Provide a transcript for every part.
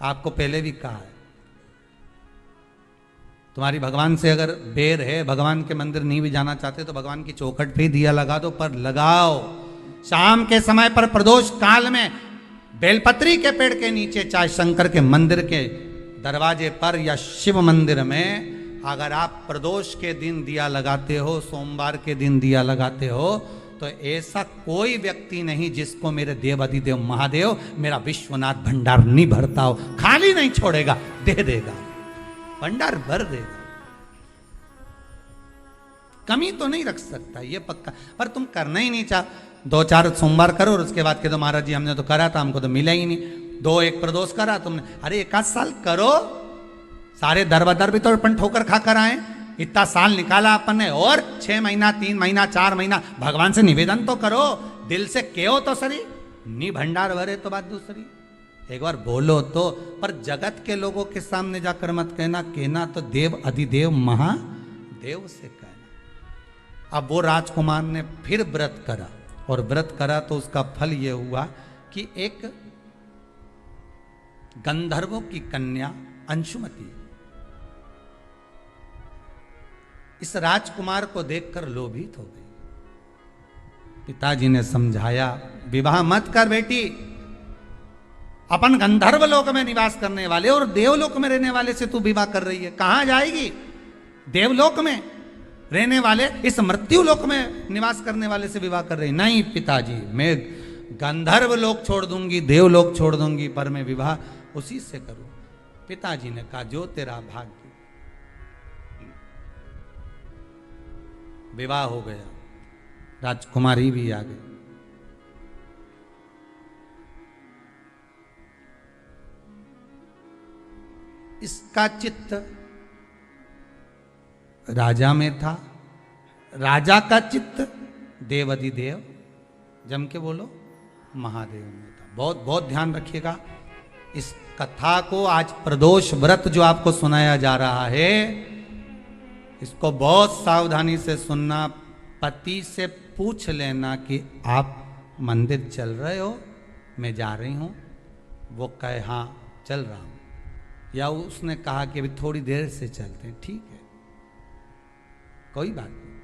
आपको पहले भी कहा है, तुम्हारी भगवान से अगर बेर है, भगवान के मंदिर नहीं भी जाना चाहते तो भगवान की चौखट पे दिया लगा दो, पर लगाओ। शाम के समय पर प्रदोष काल में बेलपत्री के पेड़ के नीचे, चाहे शंकर के मंदिर के दरवाजे पर या शिव मंदिर में, अगर आप प्रदोष के दिन दिया लगाते हो, सोमवार के दिन दिया लगाते हो, तो ऐसा कोई व्यक्ति नहीं जिसको मेरे देव अधिदेव महादेव मेरा विश्वनाथ भंडार नहीं भरता हो, खाली नहीं छोड़ेगा, दे देगा, भंडार भर देगा। कमी तो नहीं रख सकता, ये पक्का। पर तुम करना ही नहीं चाह, 2-4 सोमवार करो और उसके बाद के तो महाराज जी हमने तो करा था, हमको तो मिला ही नहीं। 2-1 प्रदोष करा तुमने, अरे 1 साल करो, सारे दर भी तो अपन ठोकर खा कर आए, इतना साल निकाला अपन ने, और 6 महीना 3 महीना 4 महीना भगवान से निवेदन तो करो, दिल से कहो तो सही, नी भंडार भरे तो बात दूसरी, एक बार बोलो तो। पर जगत के लोगों के सामने जाकर मत कहना, कहना तो देव अधिदेव महादेव से कहना। अब वो राजकुमार ने फिर व्रत करा, और व्रत करा तो उसका फल ये हुआ कि एक गंधर्वों की कन्या अंशुमति इस राजकुमार को देखकर लोभित हो गई। पिताजी ने समझाया, विवाह मत कर बेटी, अपन गंधर्व लोक में निवास करने वाले और देवलोक में रहने वाले से तू विवाह कर रही है, कहां जाएगी? देवलोक में रहने वाले इस मृत्यु लोक में निवास करने वाले से विवाह कर रही। नहीं पिताजी, मैं गंधर्व लोक छोड़ दूंगी, देवलोक छोड़ दूंगी, पर मैं विवाह उसी से करूं। पिताजी ने कहा, जो तेरा भाग्य। विवाह हो गया, राजकुमारी भी आ गई। इसका चित्त राजा में था, राजा का चित्त देवाधिदेव, जम के बोलो, महादेव में था। बहुत बहुत ध्यान रखिएगा इस कथा को। आज प्रदोष व्रत जो आपको सुनाया जा रहा है, इसको बहुत सावधानी से सुनना। पति से पूछ लेना कि आप मंदिर चल रहे हो, मैं जा रही हूं, वो कहे हाँ चल रहा हूं, या उसने कहा कि अभी थोड़ी देर से चलते हैं, ठीक है, कोई बात नहीं।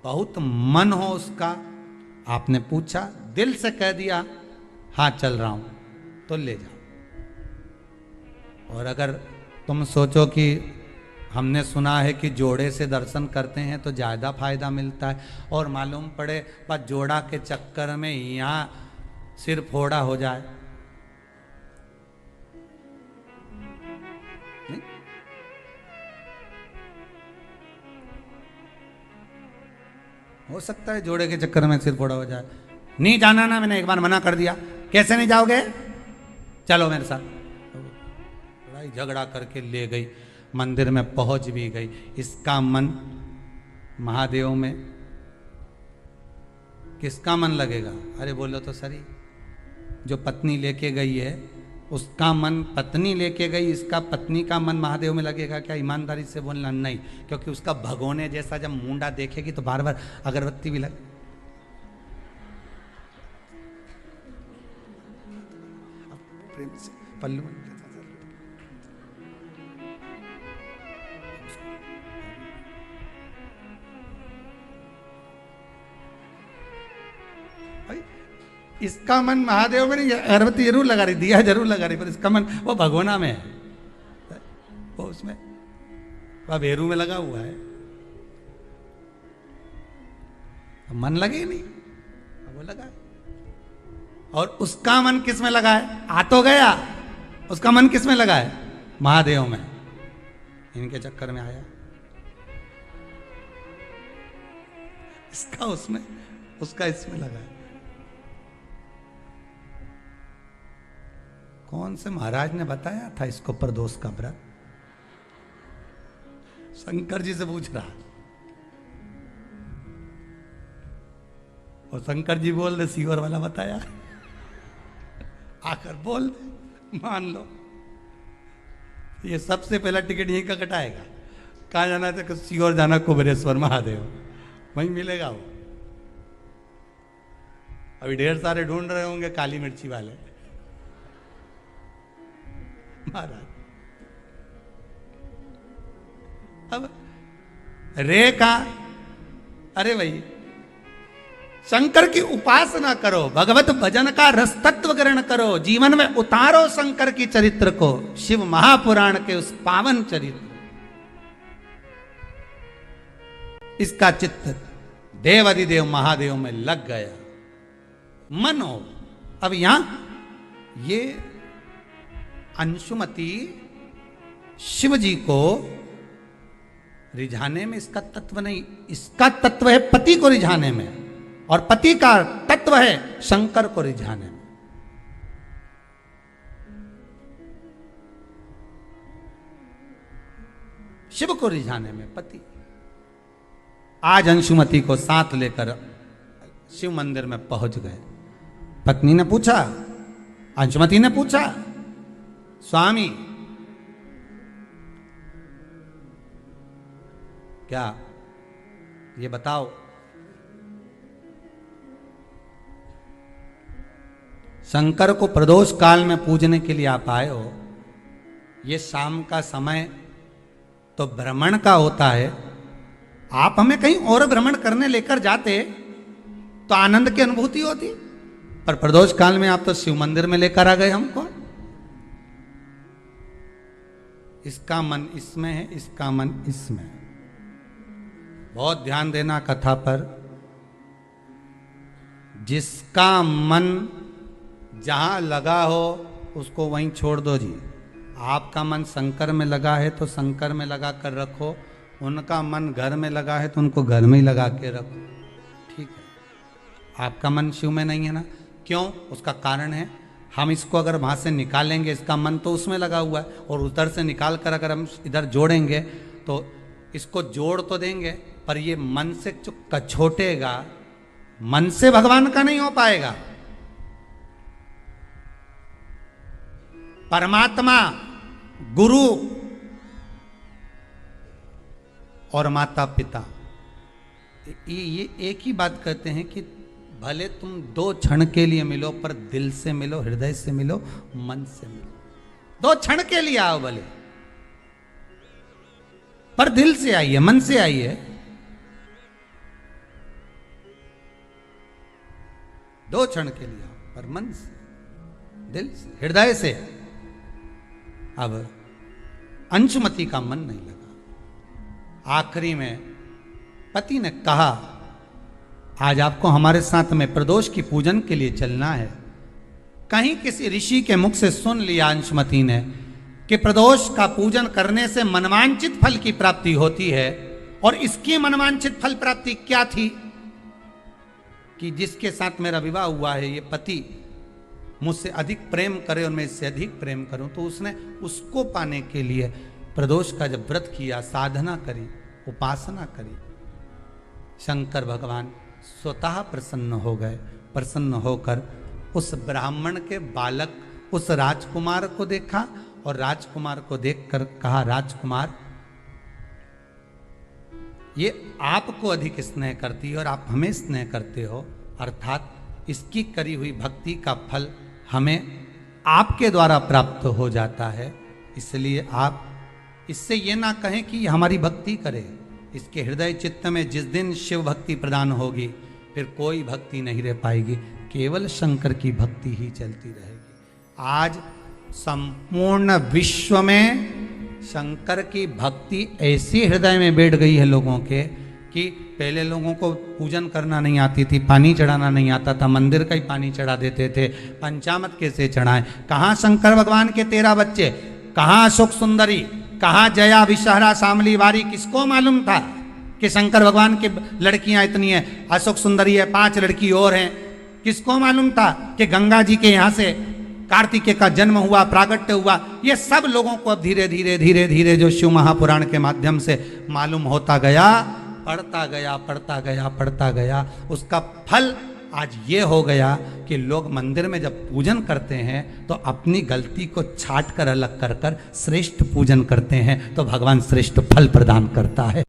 बहुत मन हो उसका, आपने पूछा, दिल से कह दिया हाँ चल रहा हूं, तो ले जाओ। और अगर तुम सोचो कि हमने सुना है कि जोड़े से दर्शन करते हैं तो ज़्यादा फायदा मिलता है, और मालूम पड़े बस जोड़ा के चक्कर में यहाँ सिर फोड़ा हो जाए, नहीं? हो सकता है जोड़े के चक्कर में सिर फोड़ा हो जाए। नहीं जाना ना, मैंने एक बार मना कर दिया, कैसे नहीं जाओगे, चलो मेरे साथ। लड़ाई झगड़ा करके ले गई, मंदिर में पहुंच भी गई। इसका मन महादेव में, किसका मन लगेगा? अरे बोलो तो सही, जो पत्नी लेके गई है उसका मन पत्नी लेके गई, इसका पत्नी का मन महादेव में लगेगा क्या? ईमानदारी से बोलना नहीं, क्योंकि उसका भगोने जैसा जब मुंडा देखेगी तो बार बार अगरबत्ती भी लगे। प्रेम से पल्लू इसका मन महादेव में नहीं, अगरबत्ती जरूर लगा रही, दिया जरूर लगा रही, पर इसका मन वो भगोना में है, वो उसमें वह भेरू में लगा हुआ है, मन लगे ही नहीं, वो लगा है। और उसका मन किस में लगा है? आ तो गया, उसका मन किस में लगा है? महादेव में। इनके चक्कर में आया, इसका उसमें, उसका इसमें लगा है। कौन से महाराज ने बताया था इसको प्रदोष का व्रत? शंकर जी से पूछ रहा, और शंकर जी बोल दे सीवर वाला बताया, आकर बोल दे, मान लो। ये सबसे पहला टिकट यहीं का कटाएगा। कहाँ जाना था? सीवर जाना, कुबेरेश्वर महादेव, वहीं मिलेगा वो। अभी ढेर सारे ढूंढ रहे होंगे काली मिर्ची वाले, महाराज। अब रे का, अरे भाई शंकर की उपासना करो, भगवत भजन का रस तत्व ग्रहण करो, जीवन में उतारो शंकर की चरित्र को, शिव महापुराण के उस पावन चरित्र। इसका चित्त देवादिदेव महादेव में लग गया, मन हो। अब यहां ये अंशुमति शिव जी को रिझाने में इसका तत्व नहीं, इसका तत्व है पति को रिझाने में, और पति का तत्व है शंकर को रिझाने में। शिव को रिझाने में पति। आज अंशुमति को साथ लेकर शिव मंदिर में पहुंच गए। पत्नी ने पूछा, अंशुमति ने पूछा, स्वामी क्या ये बताओ, शंकर को प्रदोष काल में पूजने के लिए आप आए हो, ये शाम का समय तो भ्रमण का होता है, आप हमें कहीं और भ्रमण करने लेकर जाते तो आनंद की अनुभूति होती, पर प्रदोष काल में आप तो शिव मंदिर में लेकर आ गए हमको। इसका मन इसमें है, इसका मन इसमें। बहुत ध्यान देना कथा पर। जिसका मन जहां लगा हो उसको वहीं छोड़ दो जी। आपका मन शंकर में लगा है तो शंकर में लगा कर रखो, उनका मन घर में लगा है तो उनको घर में ही लगा के रखो, ठीक है। आपका मन शिव में नहीं है ना, क्यों? उसका कारण है, हम इसको अगर वहाँ से निकालेंगे, इसका मन तो उसमें लगा हुआ है, और उधर से निकाल कर अगर हम इधर जोड़ेंगे तो इसको जोड़ तो देंगे, पर ये मन से जो कछोटेगा, मन से भगवान का नहीं हो पाएगा। परमात्मा, गुरु और माता पिता ये एक ही बात कहते हैं कि भले तुम 2 क्षण के लिए मिलो, पर दिल से मिलो, हृदय से मिलो, मन से मिलो। 2 क्षण के लिए आओ भले, पर दिल से आइए, मन से आइए। 2 क्षण के लिए आओ, पर मन से, दिल से, हृदय से। अब अंशुमति का मन नहीं लगा। आखिरी में पति ने कहा, आज आपको हमारे साथ में प्रदोष की पूजन के लिए चलना है। कहीं किसी ऋषि के मुख से सुन लिया अंशुमति ने कि प्रदोष का पूजन करने से मनवांछित फल की प्राप्ति होती है, और इसकी मनवांछित फल प्राप्ति क्या थी कि जिसके साथ मेरा विवाह हुआ है, ये पति मुझसे अधिक प्रेम करे और मैं इससे अधिक प्रेम करूं, तो उसने उसको पाने के लिए प्रदोष का जब व्रत किया, साधना करी, उपासना करी, शंकर भगवान स्वतः प्रसन्न हो गए। प्रसन्न होकर उस ब्राह्मण के बालक, उस राजकुमार को देखा, और राजकुमार को देखकर कहा, राजकुमार ये आपको अधिक स्नेह करती है और आप हमें स्नेह करते हो, अर्थात इसकी करी हुई भक्ति का फल हमें आपके द्वारा प्राप्त हो जाता है, इसलिए आप इससे ये ना कहें कि हमारी भक्ति करे। इसके हृदय चित्त में जिस दिन शिव भक्ति प्रदान होगी, फिर कोई भक्ति नहीं रह पाएगी, केवल शंकर की भक्ति ही चलती रहेगी। आज संपूर्ण विश्व में शंकर की भक्ति ऐसी हृदय में बैठ गई है लोगों के कि पहले लोगों को पूजन करना नहीं आती थी, पानी चढ़ाना नहीं आता था, मंदिर का ही पानी चढ़ा देते थे, पंचामृत कैसे चढ़ाएं। कहाँ शंकर भगवान के 13 बच्चे, कहाँ अशोक सुंदरी, कहाँ जया विषहरा शामली वारी, किसको मालूम था कि शंकर भगवान की लड़कियां इतनी हैं, अशोक सुंदरी है, 5 लड़की और हैं। किसको मालूम था कि गंगा जी के यहाँ से कार्तिकेय का जन्म हुआ, प्रागट्य हुआ। ये सब लोगों को अब धीरे धीरे धीरे धीरे जो शिव महापुराण के माध्यम से मालूम होता गया, पढ़ता गया, पढ़ता गया, पढ़ता गया, उसका फल आज ये हो गया कि लोग मंदिर में जब पूजन करते हैं तो अपनी गलती को छाट कर अलग कर कर श्रेष्ठ पूजन करते हैं, तो भगवान श्रेष्ठ फल प्रदान करता है।